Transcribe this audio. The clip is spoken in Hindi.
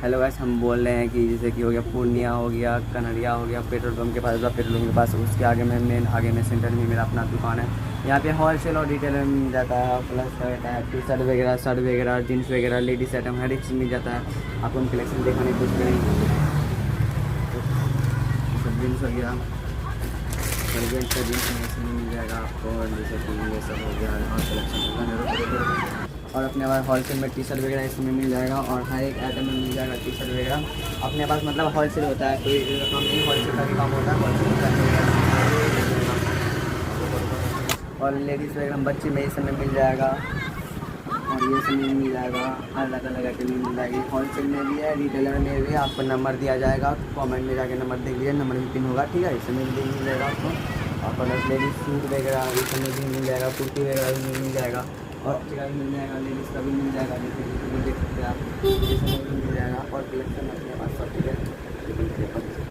हेलो गाइस, हम बोल रहे हैं कि जैसे कि हो गया पूर्णिया, हो गया कन्हरिया, हो गया पेट्रोल पंप के पास, पेट्रोल पंप के पास उसके आगे में मेन आगे में सेंटर में मेरा अपना दुकान है। यहाँ पे होलसेल और रिटेल में मिल जाता है, प्लस रहता है टी शर्ट वगैरह, जीन्स वगैरह, लेडीज़ आइटम हर एक चीज़ मिल जाता है। आपको उन कलेक्शन दिखाने की कोशिश करेंगे। सब जीन्स हो गया और जेंट्स का जीन्स में मिल जाएगा आपको, और जैसे कि ये सब हो गया और कलेक्शन। और अपने पास होलसेल में टी शर्ट वगैरह इसमें मिल जाएगा, और हर एक आइटम में मिल जाएगा टी शर्ट वगैरह। अपने पास मतलब होलसेल होता है, कोई काम नहीं, होलसेल का भी काम होता है, होलसेल का। और लेडीज़ वगैरह बच्चे में ये सब में मिल जाएगा, और ये सब में मिल जाएगा, अलग अलग आइटम में मिल जाएगी। होलसेल में भी है, रिटेलर में भी है। आपको नंबर दिया जाएगा, कमेंट में जाके नंबर देख लीजिए, नंबर भी पिन होगा, ठीक है। इस समय भी मिल जाएगा आपको। और प्लस लेडीज़ सूट वगैरह इस समय भी मिल जाएगा, कुर्ती वगैरह भी मिल जाएगा, और बच्चे का भी मिल जाएगा, लेडीज़ का भी मिल जाएगा, जैसे कि देख सकते हैं आप, ये सब भी मिल जाएगा। और कलेक्शन